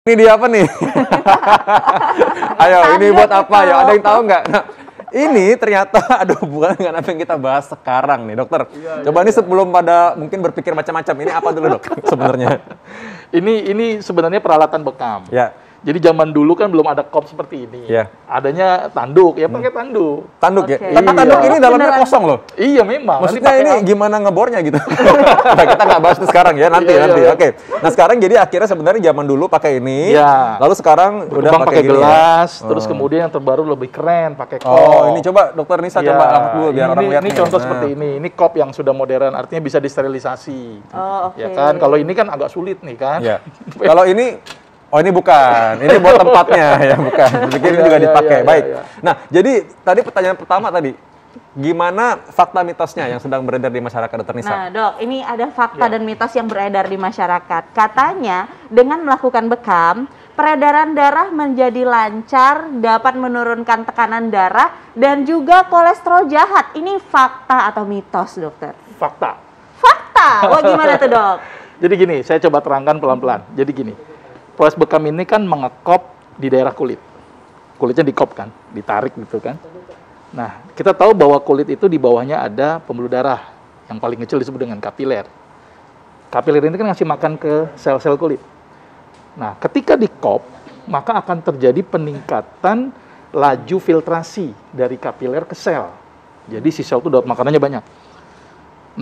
Ini dia apa nih? Ayo, ini buat apa ya? Ada yang tahu nggak? Nah, ini ternyata ada hubungan dengan apa yang kita bahas sekarang nih, dokter. Coba nih sebelum pada mungkin berpikir macam-macam, ini apa dulu dok sebenarnya? Ini sebenarnya peralatan bekam. Ya. Jadi zaman dulu kan belum ada kop seperti ini. Ya. Adanya tanduk, ya pakai tanduk. Tanduk ya? Oke. Tapi tanduk ini dalamnya kosong loh. Iya memang. Maksudnya ini gimana ngebornya gitu? Nah, kita nggak bahas itu sekarang ya, nanti. Oke. Nah sekarang jadi akhirnya sebenarnya zaman dulu pakai ini, ya. Lalu sekarang udah pakai gelas, ya? terus kemudian yang terbaru lebih keren, pakai kop. Oh ini coba dokter Nisa coba angkat dulu biar orang lihat. Ini contoh seperti ini kop yang sudah modern, artinya bisa disterilisasi. Oh, oke. Ya kan, kalau ini kan agak sulit nih kan. Ya. Kalau ini oh ini bukan, ini buat tempatnya ya bukan. Bikin ini juga dipakai. Baik. Nah jadi tadi pertanyaan pertama tadi, gimana fakta mitosnya yang sedang beredar di masyarakat dokter Nisa? Nah dok, ini ada fakta dan mitos yang beredar di masyarakat. Katanya dengan melakukan bekam, peredaran darah menjadi lancar, dapat menurunkan tekanan darah dan juga kolesterol jahat. Ini fakta atau mitos dokter? Fakta. Fakta. Wah gimana tuh dok? Jadi gini, saya coba terangkan pelan-pelan. Jadi gini. Proses bekam ini kan mengekop di daerah kulit. Kulitnya dikop kan, ditarik gitu kan. Nah, kita tahu bahwa kulit itu di bawahnya ada pembuluh darah yang paling kecil disebut dengan kapiler. Kapiler ini kan ngasih makan ke sel-sel kulit. Nah, ketika dikop, maka akan terjadi peningkatan laju filtrasi dari kapiler ke sel. Jadi si sel itu dapat makanannya banyak.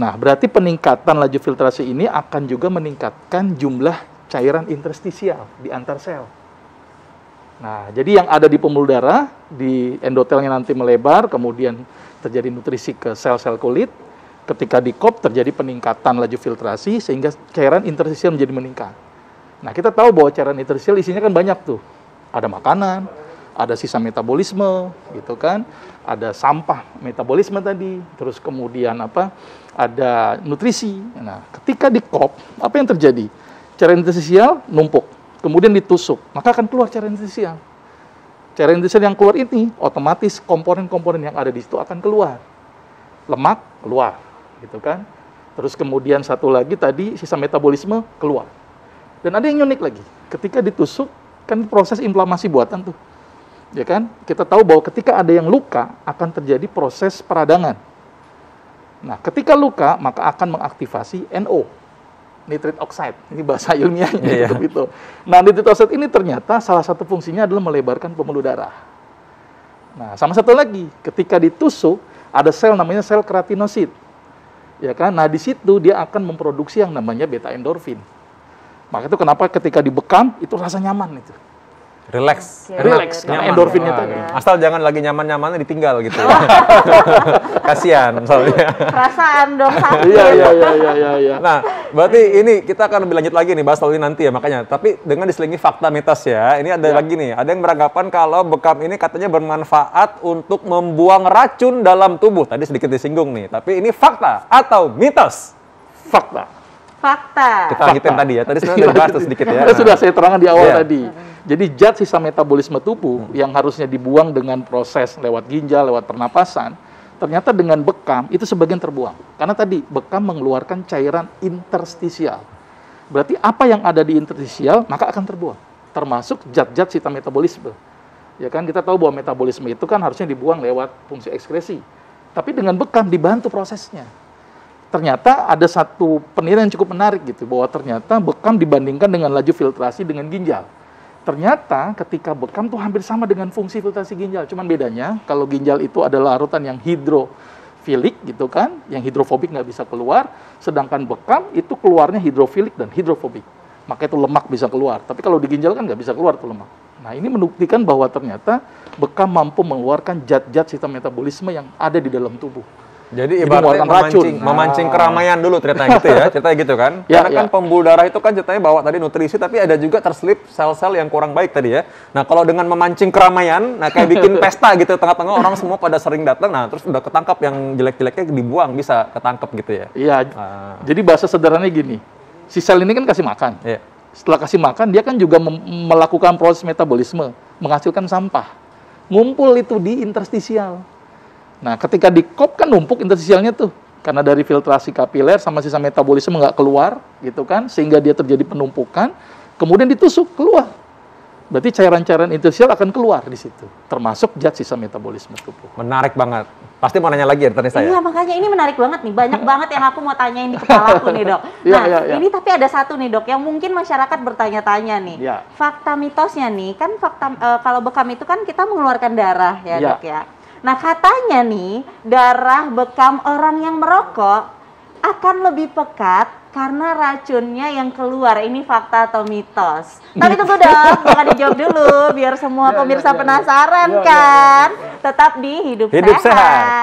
Nah, berarti peningkatan laju filtrasi ini akan juga meningkatkan jumlah cairan interstisial di antar sel. Nah, jadi yang ada di pembuluh darah, di endotelnya nanti melebar, kemudian terjadi nutrisi ke sel-sel kulit. Ketika dikop terjadi peningkatan laju filtrasi sehingga cairan interstisial menjadi meningkat. Nah, kita tahu bahwa cairan interstisial isinya kan banyak tuh. Ada makanan, ada sisa metabolisme, gitu kan. Ada sampah metabolisme tadi, terus kemudian ada nutrisi. Nah, ketika dikop, apa yang terjadi? Cairan interstisial numpuk, kemudian ditusuk, maka akan keluar cairan interstisial. Cairan interstisial yang keluar ini, otomatis komponen-komponen yang ada di situ akan keluar. Lemak keluar, gitu kan. Terus kemudian satu lagi tadi, sisa metabolisme keluar. Dan ada yang unik lagi, ketika ditusuk, kan proses inflamasi buatan tuh. Ya kan, kita tahu bahwa ketika ada yang luka, akan terjadi proses peradangan. Nah, ketika luka, maka akan mengaktifasi NO. Nitrate oxide, ini bahasa ilmiahnya gitu. Nah, nitrate oxide ini ternyata salah satu fungsinya adalah melebarkan pembuluh darah. Nah, sama satu lagi, ketika ditusuk ada sel namanya sel keratinosit, ya kan? Nah, di situ dia akan memproduksi yang namanya beta endorfin. Maka itu kenapa ketika dibekam itu rasa nyaman itu. Relax, Relax, karena endorfinnya tadi. Asal jangan lagi nyaman-nyamannya ditinggal gitu. Kasihan soalnya. Perasaan dong sakit. Iya. Nah, berarti ini kita akan lebih lanjut lagi nih bahas soal ini nanti ya makanya. Tapi dengan diselingi fakta mitos ya. Ini ada lagi nih. Ada yang beranggapan kalau bekam ini katanya bermanfaat untuk membuang racun dalam tubuh. Tadi sedikit disinggung nih. Tapi ini fakta atau mitos? Fakta. Kita lanjutin tadi ya. Tadi sebenarnya udah bahas sedikit ya. Sudah saya terangkan di awal tadi. Jadi zat sisa metabolisme tubuh yang harusnya dibuang dengan proses lewat ginjal, lewat pernapasan, ternyata dengan bekam itu sebagian terbuang. Karena tadi bekam mengeluarkan cairan interstisial. Berarti apa yang ada di interstisial maka akan terbuang. Termasuk zat-zat sisa metabolisme. Ya kan, kita tahu bahwa metabolisme itu kan harusnya dibuang lewat fungsi ekskresi. Tapi dengan bekam dibantu prosesnya. Ternyata ada satu penilaian yang cukup menarik gitu, bahwa ternyata bekam dibandingkan dengan laju filtrasi dengan ginjal. Ternyata ketika bekam tuh hampir sama dengan fungsi filtrasi ginjal. Cuman bedanya kalau ginjal itu adalah larutan yang hidrofilik gitu kan, yang hidrofobik nggak bisa keluar, sedangkan bekam itu keluarnya hidrofilik dan hidrofobik. Maka itu lemak bisa keluar. Tapi kalau di ginjal kan nggak bisa keluar tuh lemak. Nah ini membuktikan bahwa ternyata bekam mampu mengeluarkan zat-zat sistem metabolisme yang ada di dalam tubuh. Jadi ibaratnya memancing keramaian dulu ceritanya gitu ya, ceritanya gitu kan. Karena kan pembuluh darah itu kan ceritanya bawa tadi nutrisi, tapi ada juga terselip sel-sel yang kurang baik tadi ya. Nah kalau dengan memancing keramaian, nah kayak bikin pesta gitu, tengah-tengah orang semua pada sering datang, nah terus udah ketangkap yang jelek-jeleknya dibuang, bisa ketangkap gitu ya. Iya, jadi bahasa sederhananya gini, si sel ini kan kasih makan. Iya. Setelah kasih makan, dia kan juga melakukan proses metabolisme, menghasilkan sampah. Ngumpul itu di interstisial. Nah, ketika dikop kan numpuk interstisialnya tuh. Karena dari filtrasi kapiler sama sisa metabolisme nggak keluar, gitu kan. Sehingga dia terjadi penumpukan. Kemudian ditusuk, keluar. berarti cairan-cairan interstisial akan keluar di situ, termasuk zat sisa metabolisme tubuh. Menarik banget. Pasti mau nanya lagi ya tadi saya. Iya, makanya ini menarik banget nih. Banyak banget yang aku mau tanyain di kepala aku nih, Dok. Nah, ini tapi ada satu nih, Dok, yang mungkin masyarakat bertanya-tanya nih. Fakta mitosnya nih, kan kalau bekam itu kan kita mengeluarkan darah ya, Dok ya. Nah, katanya nih, darah bekam orang yang merokok akan lebih pekat karena racunnya yang keluar. Ini fakta atau mitos? Tapi tunggu dong, jangan dijawab dulu biar semua pemirsa penasaran kan. Tetap di Hidup Sehat.